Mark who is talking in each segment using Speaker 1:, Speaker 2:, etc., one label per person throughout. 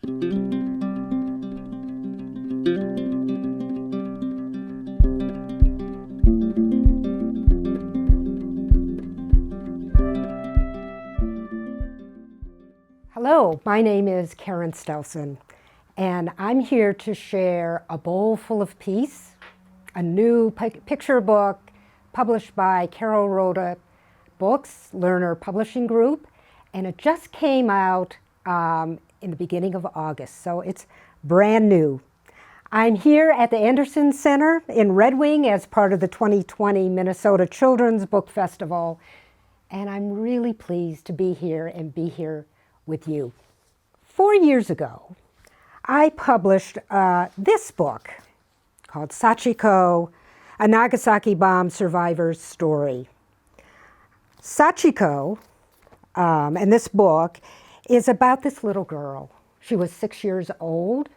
Speaker 1: Hello, my name is Caren Stelson, and I'm here to share A Bowl Full of Peace, a new picture book published by Carolrhoda Books, Lerner Publishing Group, and it just came out in the beginning of August, so it's brand new. I'm here at the Anderson Center in Red Wing as part of the 2020 Minnesota Children's Book Festival, and I'm really pleased to be here and be here with you. 4 years ago, I published this book called Sachiko, a Nagasaki Bomb Survivor's Story. Sachiko, and this book, is about this little girl. She was 6 years old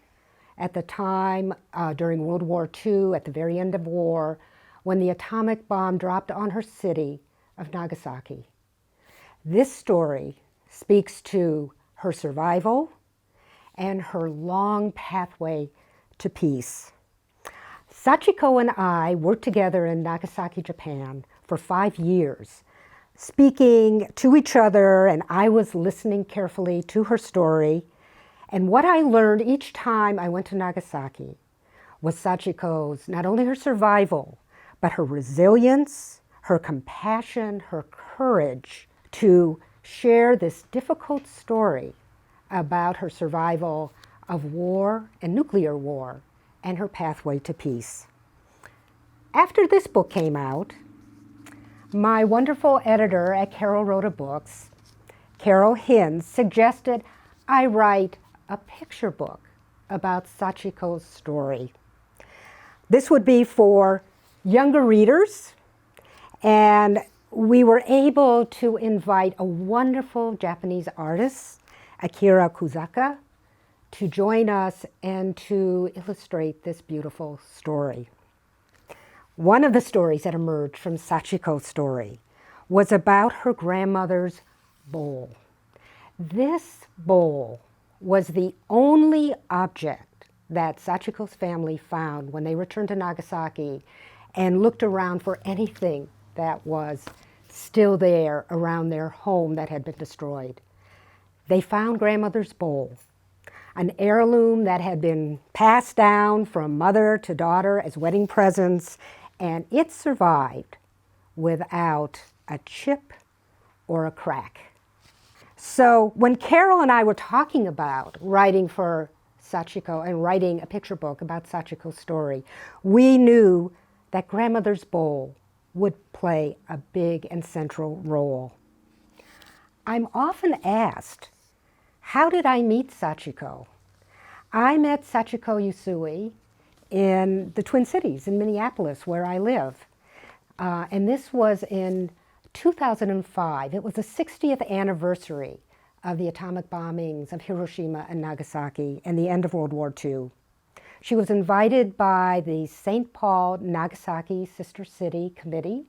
Speaker 1: at the time during World War II, at the very end of war, when the atomic bomb dropped on her city of Nagasaki. This story speaks to her survival and her long pathway to peace. Sachiko and I worked together in Nagasaki, Japan for 5 years, speaking to each other, and I was listening carefully to her story. And what I learned each time I went to Nagasaki was Sachiko's, not only her survival, but her resilience, her compassion, her courage to share this difficult story about her survival of war and nuclear war and her pathway to peace. After this book came out, my wonderful editor at Carolrhoda Books, Carol Hinz, suggested I write a picture book about Sachiko's story. This would be for younger readers, and we were able to invite a wonderful Japanese artist, Akira Kusaka, to join us and to illustrate this beautiful story. One of the stories that emerged from Sachiko's story was about her grandmother's bowl. This bowl was the only object that Sachiko's family found when they returned to Nagasaki and looked around for anything that was still there around their home that had been destroyed. They found grandmother's bowl, an heirloom that had been passed down from mother to daughter as wedding presents, and it survived without a chip or a crack. So when Carol and I were talking about writing for Sachiko and writing a picture book about Sachiko's story, we knew that grandmother's bowl would play a big and central role. I'm often asked, how did I meet Sachiko? I met Sachiko Yasui in the Twin Cities, in Minneapolis, where I live. And this was in 2005. It was the 60th anniversary of the atomic bombings of Hiroshima and Nagasaki and the end of World War II. She was invited by the St. Paul Nagasaki Sister City Committee.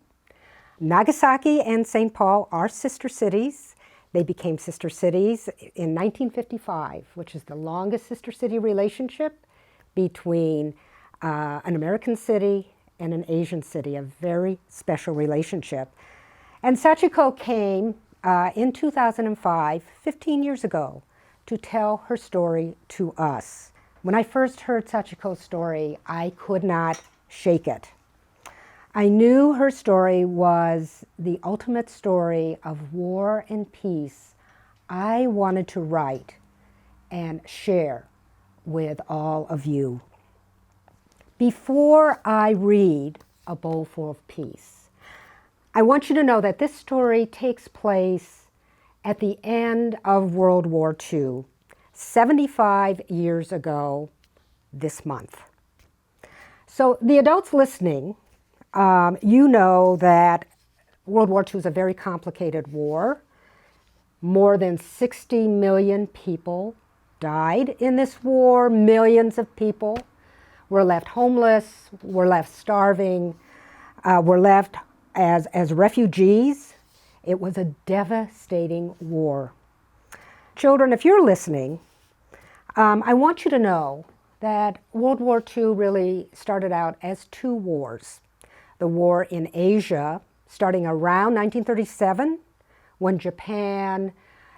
Speaker 1: Nagasaki and St. Paul are sister cities. They became sister cities in 1955, which is the longest sister city relationship between an American city and an Asian city, a very special relationship. And Sachiko came in 2005, 15 years ago, to tell her story to us. When I first heard Sachiko's story, I could not shake it. I knew her story was the ultimate story of war and peace I wanted to write and share with all of you. Before I read A Bowl Full of Peace, I want you to know that this story takes place at the end of World War II, 75 years ago this month. So the adults listening, you know that World War II is a very complicated war. More than 60 million people died in this war. Millions of people were left homeless, were left starving, were left as refugees. It was a devastating war. Children, if you're listening, I want you to know that World War II really started out as two wars. The war in Asia, starting around 1937, when Japan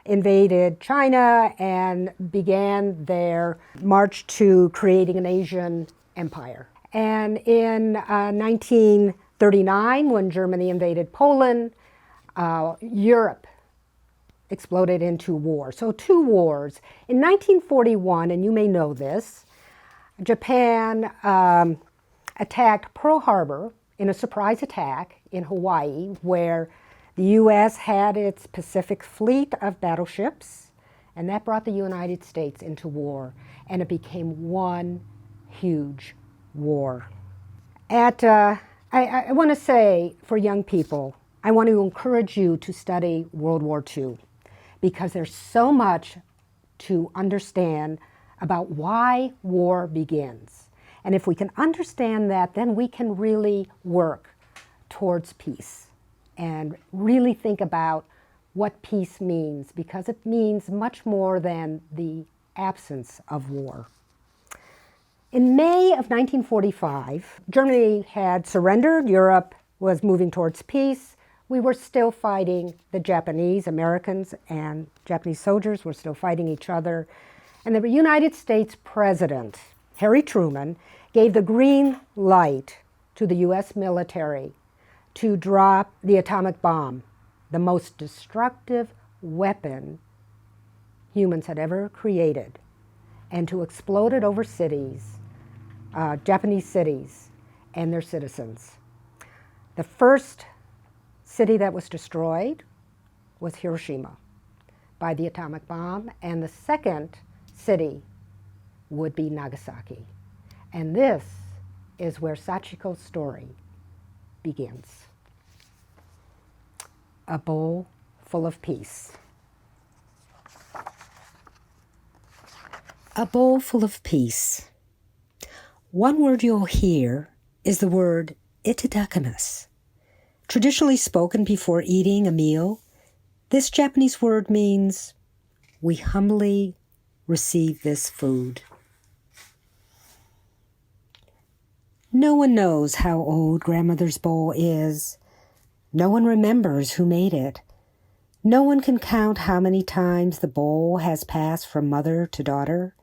Speaker 1: invaded China and began their march to creating an Asian empire. And in 1939, when Germany invaded Poland, Europe exploded into war. So two wars. In 1941, and you may know this, Japan attacked Pearl Harbor in a surprise attack in Hawaii, where the U.S. had its Pacific Fleet of battleships, and that brought the United States into war, and it became one huge war. I want to say, for young people, I want to encourage you to study World War II, because there's so much to understand about why war begins. And if we can understand that, then we can really work towards peace and really think about what peace means, because it means much more than the absence of war. In May of 1945, Germany had surrendered. Europe was moving towards peace. We were still fighting the Japanese. Americans and Japanese soldiers were still fighting each other. And the United States President, Harry Truman, gave the green light to the U.S. military to drop the atomic bomb, the most destructive weapon humans had ever created, and to explode it over cities, Japanese cities, and their citizens. The first city that was destroyed was Hiroshima by the atomic bomb, and the second city would be Nagasaki. And this is where Sachiko's story begins. A bowl full of peace. A bowl full of peace. One word you'll hear is the word itadakimasu. Traditionally spoken before eating a meal, this Japanese word means we humbly receive this food. No one knows how old grandmother's bowl is. No one remembers who made it. No one can count how many times the bowl has passed from mother to daughter.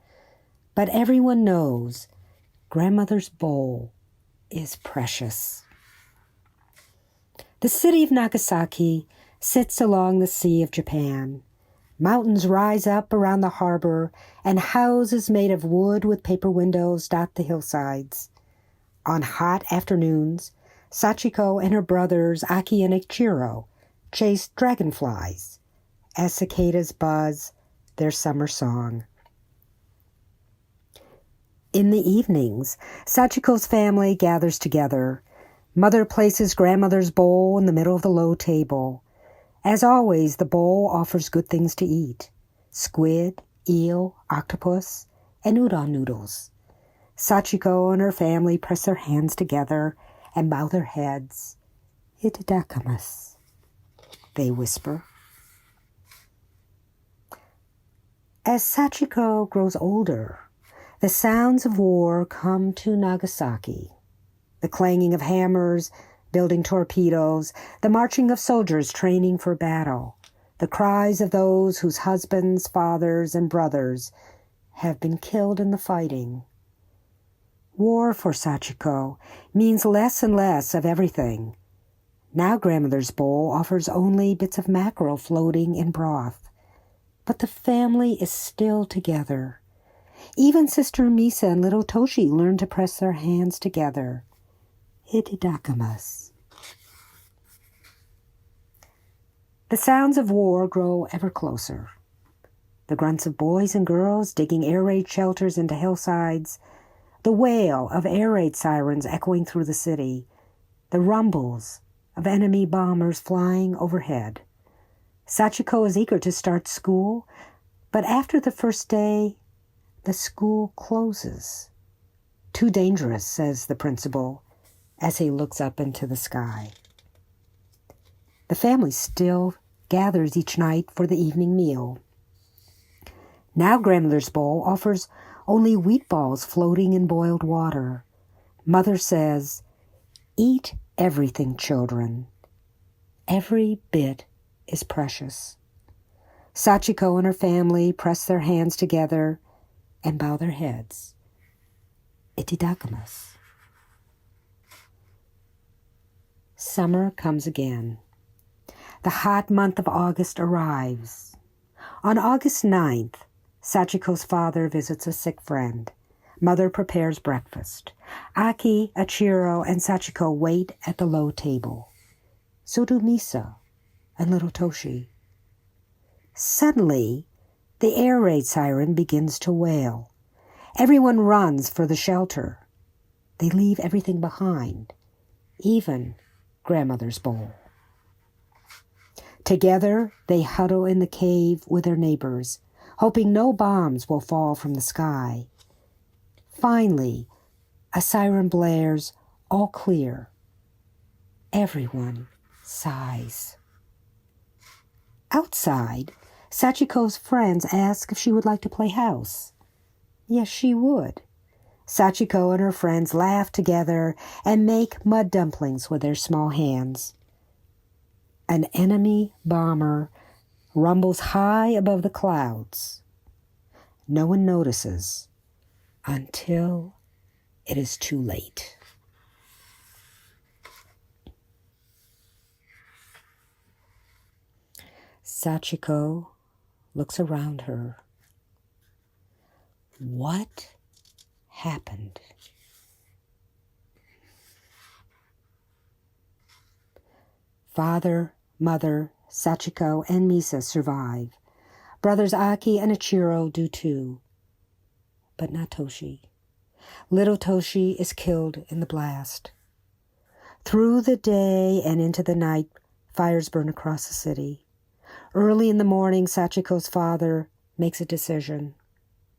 Speaker 1: But everyone knows grandmother's bowl is precious. The city of Nagasaki sits along the Sea of Japan. Mountains rise up around the harbor, and houses made of wood with paper windows dot the hillsides. On hot afternoons, Sachiko and her brothers Aki and Ichiro chase dragonflies as cicadas buzz their summer song. In the evenings, Sachiko's family gathers together. Mother places grandmother's bowl in the middle of the low table. As always, the bowl offers good things to eat: squid, eel, octopus, and udon noodles. Sachiko and her family press their hands together and bow their heads. Itadakimasu, they whisper. As Sachiko grows older, the sounds of war come to Nagasaki. The clanging of hammers, building torpedoes, the marching of soldiers training for battle, the cries of those whose husbands, fathers, and brothers have been killed in the fighting. War for Sachiko means less and less of everything. Now grandmother's bowl offers only bits of mackerel floating in broth. But the family is still together. Even Sister Misa and little Toshi learn to press their hands together. Itadakimasu. The sounds of war grow ever closer. The grunts of boys and girls digging air raid shelters into hillsides, the wail of air raid sirens echoing through the city, the rumbles of enemy bombers flying overhead. Sachiko is eager to start school, but after the first day, the school closes. Too dangerous, says the principal, as he looks up into the sky. The family still gathers each night for the evening meal. Now grandmother's bowl offers only wheat balls floating in boiled water. Mother says, "Eat everything, children. Every bit is precious." Sachiko and her family press their hands together and bow their heads. Itadakimasu. Summer comes again. The hot month of August arrives. On August 9th, Sachiko's father visits a sick friend. Mother prepares breakfast. Aki, Ichiro, and Sachiko wait at the low table. So do Misa and little Toshi. Suddenly, the air raid siren begins to wail. Everyone runs for the shelter. They leave everything behind, even grandmother's bowl. Together, they huddle in the cave with their neighbors, hoping no bombs will fall from the sky. Finally, a siren blares, all clear. Everyone sighs. Outside, Sachiko's friends ask if she would like to play house. Yes, she would. Sachiko and her friends laugh together and make mud dumplings with their small hands. An enemy bomber rumbles high above the clouds. No one notices until it is too late. Sachiko looks around her. What happened? Father, mother, Sachiko, and Misa survive. Brothers Aki and Ichiro do too. But not Toshi. Little Toshi is killed in the blast. Through the day and into the night, fires burn across the city. Early in the morning, Sachiko's father makes a decision.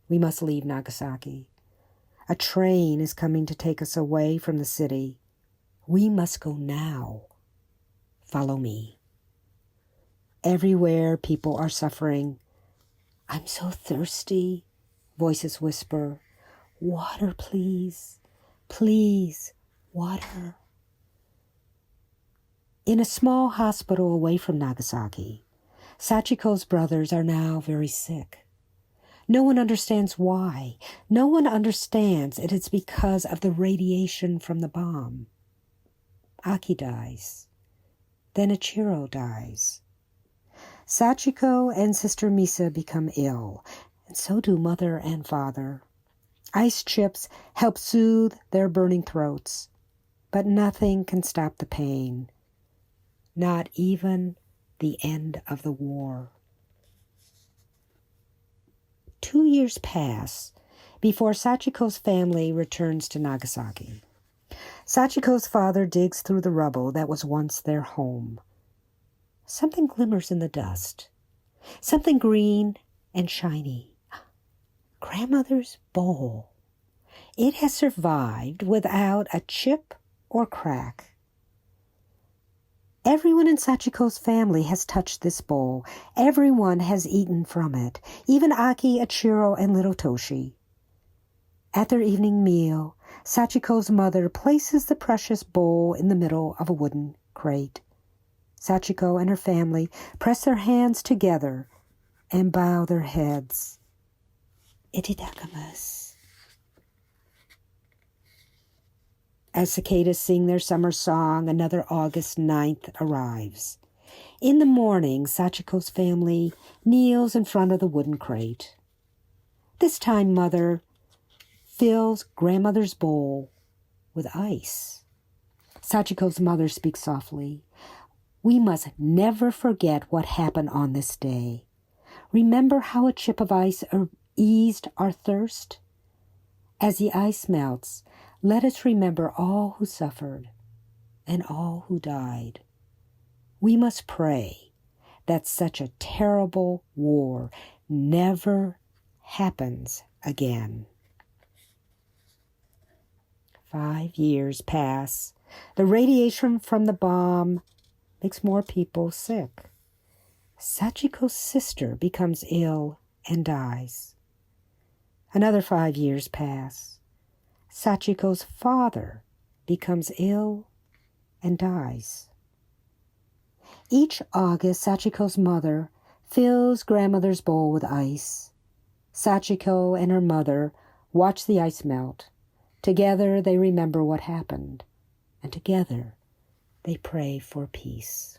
Speaker 1: We must leave Nagasaki. A train is coming to take us away from the city. We must go now. Follow me. Everywhere people are suffering. I'm so thirsty, voices whisper. Water, please. Please, water. In a small hospital away from Nagasaki, Sachiko's brothers are now very sick. No one understands why. No one understands it is because of the radiation from the bomb. Aki dies. Then Ichiro dies. Sachiko and Sister Misa become ill, and so do mother and father. Ice chips help soothe their burning throats, but nothing can stop the pain. Not even the end of the war. 2 years pass before Sachiko's family returns to Nagasaki. Sachiko's father digs through the rubble that was once their home. Something glimmers in the dust. Something green and shiny. Grandmother's bowl. It has survived without a chip or crack. Everyone in Sachiko's family has touched this bowl. Everyone has eaten from it, even Aki, Ichiro, and little Toshi. At their evening meal, Sachiko's mother places the precious bowl in the middle of a wooden crate. Sachiko and her family press their hands together and bow their heads. Itadakimasu. As cicadas sing their summer song, another August 9th arrives. In the morning, Sachiko's family kneels in front of the wooden crate. This time, Mother fills grandmother's bowl with ice. Sachiko's mother speaks softly. We must never forget what happened on this day. Remember how a chip of ice eased our thirst? As the ice melts, let us remember all who suffered and all who died. We must pray that such a terrible war never happens again. 5 years pass. The radiation from the bomb makes more people sick. Sachiko's sister becomes ill and dies. Another 5 years pass. Sachiko's father becomes ill and dies. Each August, Sachiko's mother fills grandmother's bowl with ice. Sachiko and her mother watch the ice melt. Together they remember what happened, and together they pray for peace.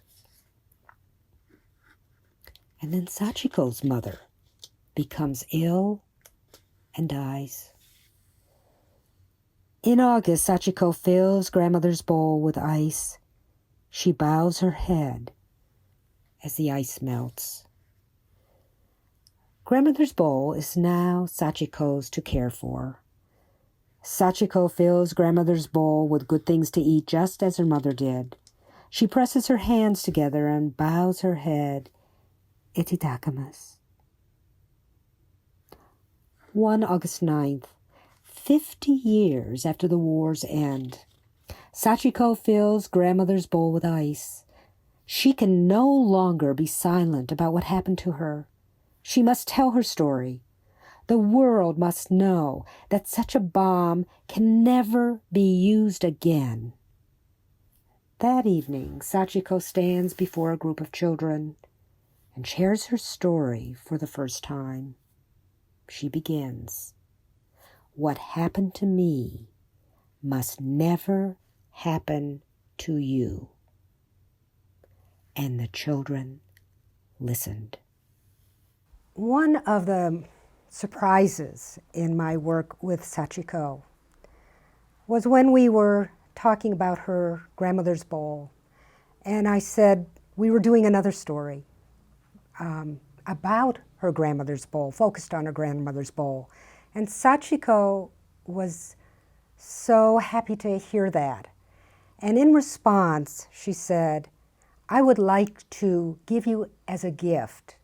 Speaker 1: And then Sachiko's mother becomes ill and dies. In August, Sachiko fills grandmother's bowl with ice. She bows her head as the ice melts. Grandmother's bowl is now Sachiko's to care for. Sachiko fills grandmother's bowl with good things to eat just as her mother did. She presses her hands together and bows her head. Itadakimasu. One August 9th, 50 years after the war's end, Sachiko fills grandmother's bowl with ice. She can no longer be silent about what happened to her. She must tell her story. The world must know that such a bomb can never be used again. That evening, Sachiko stands before a group of children and shares her story for the first time. She begins, "What happened to me must never happen to you." And the children listened. One of the surprises in my work with Sachiko was when we were talking about her grandmother's bowl. And I said we were doing another story about her grandmother's bowl, focused on her grandmother's bowl. And Sachiko was so happy to hear that. And in response, she said, "I would like to give you as a gift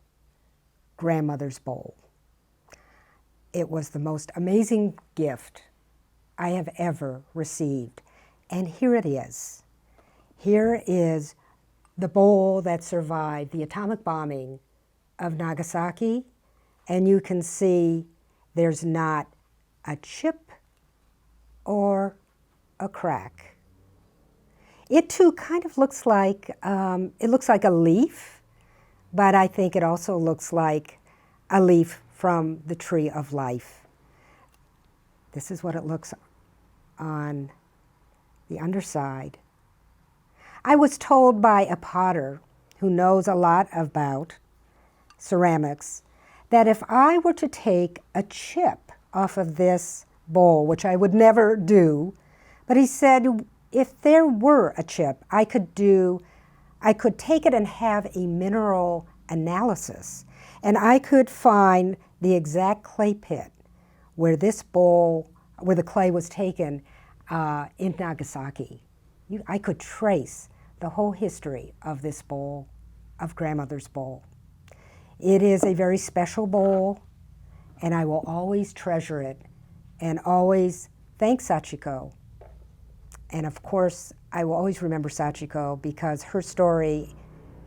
Speaker 1: grandmother's bowl." It was the most amazing gift I have ever received. And here it is. Here is the bowl that survived the atomic bombing of Nagasaki. And you can see there's not a chip or a crack. It too kind of looks like, a leaf, but I think it also looks like a leaf from the tree of life. This is what it looks on the underside. I was told by a potter who knows a lot about ceramics that if I were to take a chip off of this bowl, which I would never do, but he said if there were a chip, I could take it and have a mineral analysis, and I could find the exact clay pit where this bowl, where the clay was taken in Nagasaki. I could trace the whole history of this bowl, of grandmother's bowl. It is a very special bowl, and I will always treasure it and always thank Sachiko. And of course, I will always remember Sachiko because her story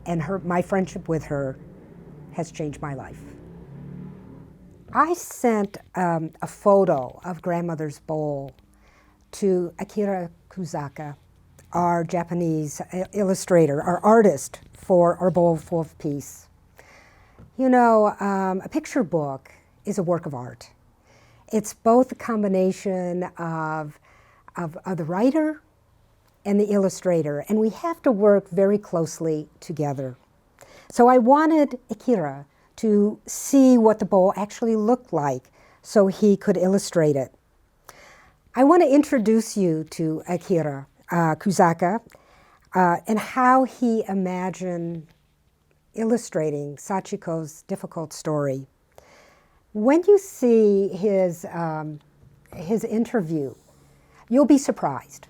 Speaker 1: and my friendship with her has changed my life. I sent a photo of grandmother's bowl to Akira Kusaka, our Japanese illustrator, our artist for our Bowl Full of Peace. You know, a picture book is a work of art. It's both a combination of the writer and the illustrator, and we have to work very closely together. So I wanted Akira to see what the bowl actually looked like so he could illustrate it. I want to introduce you to Akira Kusaka and how he imagined illustrating Sachiko's difficult story. When you see his interview, you'll be surprised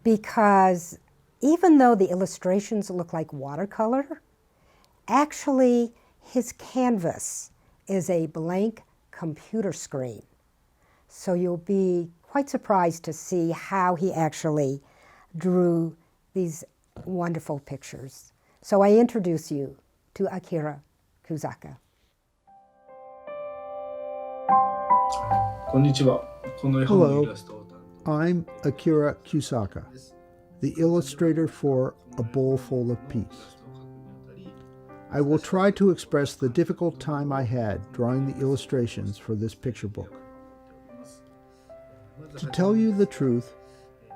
Speaker 1: because even though the illustrations look like watercolor, actually his canvas is a blank computer screen. So you'll be quite surprised to see how he actually drew these wonderful pictures. So I introduce you to Akira Kusaka.
Speaker 2: Hello, I'm Akira Kusaka, the illustrator for A Bowl Full of Peace. I will try to express the difficult time I had drawing the illustrations for this picture book. To tell you the truth,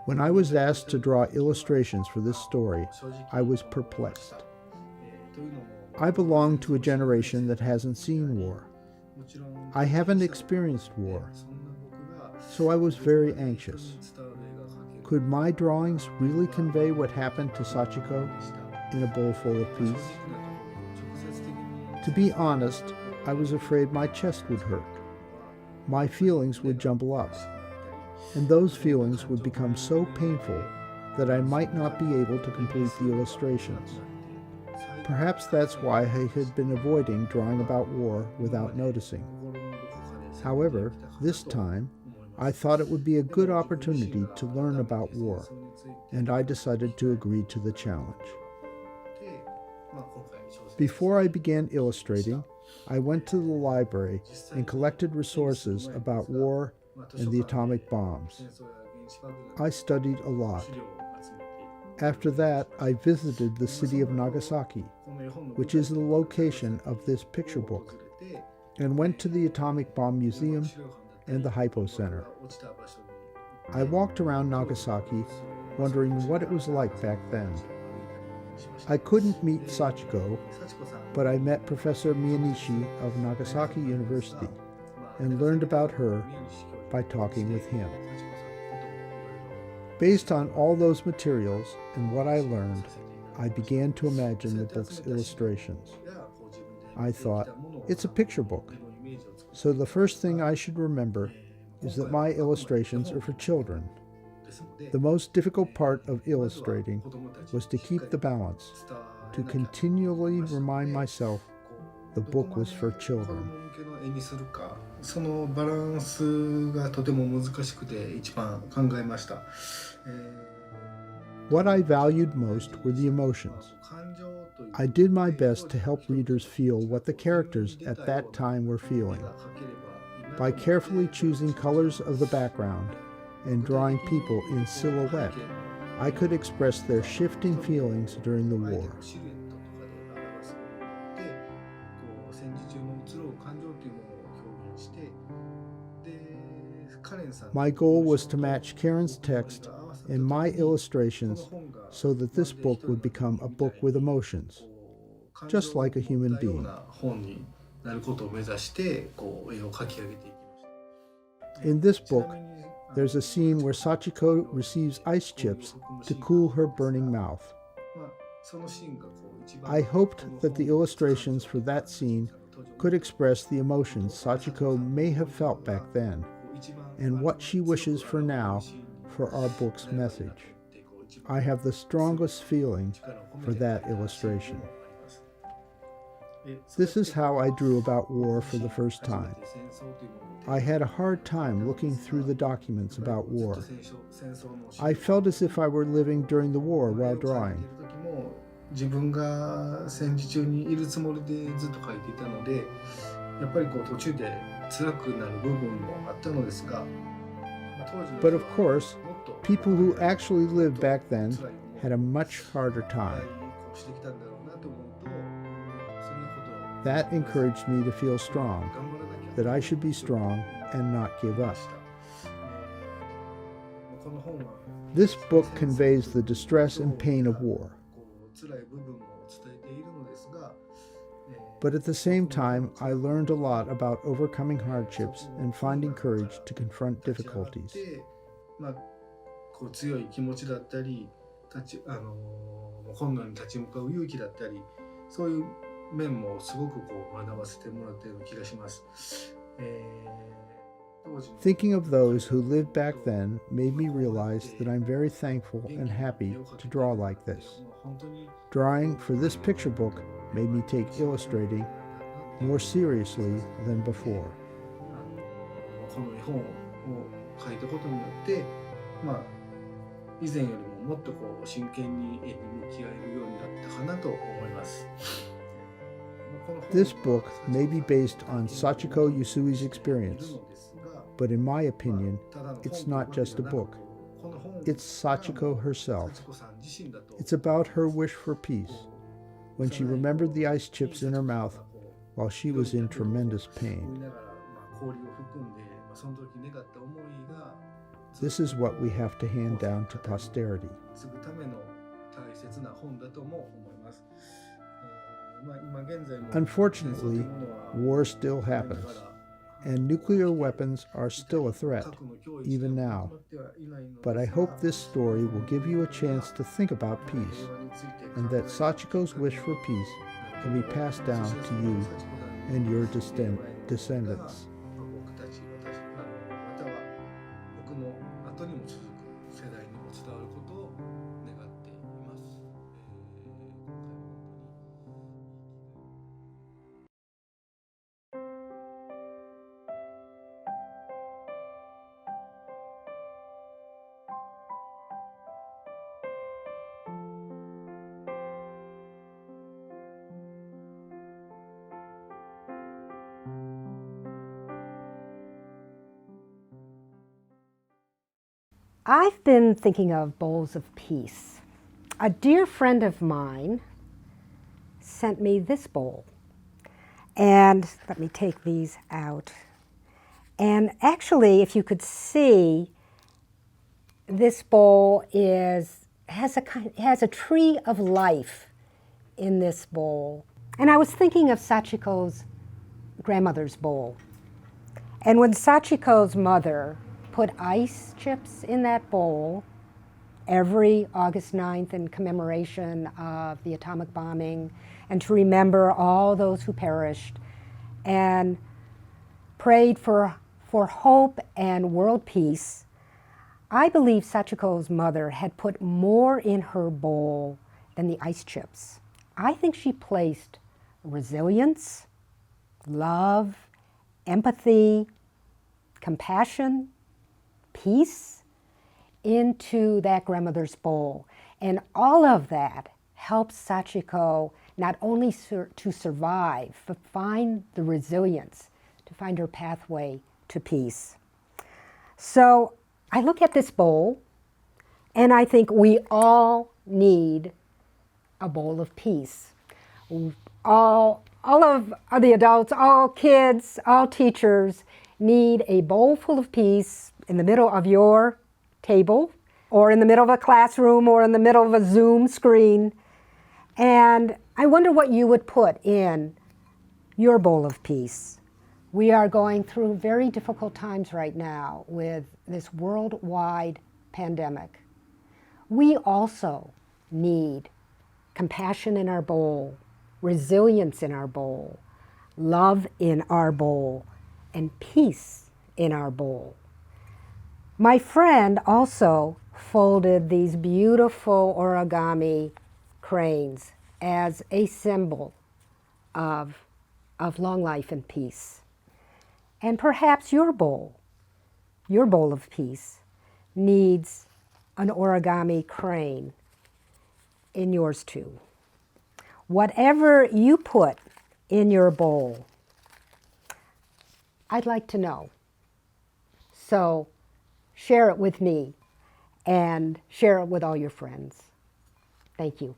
Speaker 2: when I was asked to draw illustrations for this story, I was perplexed. I belong to a generation that hasn't seen war. I haven't experienced war, so I was very anxious. Could my drawings really convey what happened to Sachiko in A Bowl Full of Peace? To be honest, I was afraid my chest would hurt. My feelings would jumble up, and those feelings would become so painful that I might not be able to complete the illustrations. Perhaps that's why I had been avoiding drawing about war without noticing. However, this time, I thought it would be a good opportunity to learn about war, and I decided to agree to the challenge. Before I began illustrating, I went to the library and collected resources about war and the atomic bombs. I studied a lot. After that, I visited the city of Nagasaki, which is the location of this picture book, and went to the Atomic Bomb Museum and the Hypo Center. I walked around Nagasaki, wondering what it was like back then. I couldn't meet Sachiko, but I met Professor Miyanishi of Nagasaki University and learned about her by talking with him. Based on all those materials and what I learned, I began to imagine the book's illustrations. I thought, it's a picture book, so the first thing I should remember is that my illustrations are for children. The most difficult part of illustrating was to keep the balance, to continually remind myself the book was for children.
Speaker 3: そのバランスがとても難しくて一番考えました。
Speaker 2: What I valued most were the emotions. I did my best to help readers feel what the characters at that time were feeling. By carefully choosing colors of the background and drawing people in silhouette, I could express their shifting feelings during the war. My goal was to match Caren's text and my illustrations so that this book would become a book with emotions, just like a human being. In this book, there's a scene where Sachiko receives ice chips to cool her burning mouth. I hoped that the illustrations for that scene could express the emotions Sachiko may have felt back then, and what she wishes for now for our book's message. I have the strongest feeling for that illustration. This is how I drew about war for the first time. I had a hard time looking through the documents about war. I felt as if I were living during the war while drawing.
Speaker 3: 自分が戦時中にいるつもりでずっと描いていたので、やっぱり途中で辛くなる部分もあったのですが、
Speaker 2: But of course, people who actually lived back then had a much harder time. That encouraged me to feel strong, that I should be strong and not give up. This book conveys the distress and pain of war. But at the same time, I learned a lot about overcoming hardships and finding courage to confront difficulties. Thinking of those who lived back then made me realize that I'm very thankful and happy to draw like this. Drawing for this picture book made me take illustrating more seriously than before.
Speaker 3: この絵本を書いたことによって、以前よりももっと真剣に絵に向き合えるようになったかなと思います。
Speaker 2: This book may be based on Sachiko Yasui's experience, But in my opinion, it's not just a book. It's Sachiko herself. It's about her wish for peace, when she remembered the ice chips in her mouth while she was in tremendous pain. This is what we have to hand down to posterity. Unfortunately, war still happens, and nuclear weapons are still a threat, even now. But I hope this story will give you a chance to think about peace, and that Sachiko's wish for peace can be passed down to you and your descendants.
Speaker 3: 僕の後にも続く世代にも伝わることを願っています。
Speaker 1: I've been thinking of bowls of peace. A dear friend of mine sent me this bowl. And let me take these out. And actually, if you could see, this bowl has a tree of life in this bowl. And I was thinking of Sachiko's grandmother's bowl. And when Sachiko's mother put ice chips in that bowl every August 9th in commemoration of the atomic bombing and to remember all those who perished, and prayed for hope and world peace, I believe Sachiko's mother had put more in her bowl than the ice chips. I think she placed resilience, love, empathy, compassion, peace into that grandmother's bowl. And all of that helps Sachiko not only to survive, but find the resilience to find her pathway to peace. So I look at this bowl and I think we all need a bowl of peace. All of the adults, all kids, all teachers need a bowl full of peace in the middle of your table, or in the middle of a classroom, or in the middle of a Zoom screen. And I wonder what you would put in your bowl of peace. We are going through very difficult times right now with this worldwide pandemic. We also need compassion in our bowl, resilience in our bowl, love in our bowl, and peace in our bowl. My friend also folded these beautiful origami cranes as a symbol of long life and peace. And perhaps your bowl of peace, needs an origami crane in yours too. Whatever you put in your bowl, I'd like to know. So share it with me and share it with all your friends. Thank you.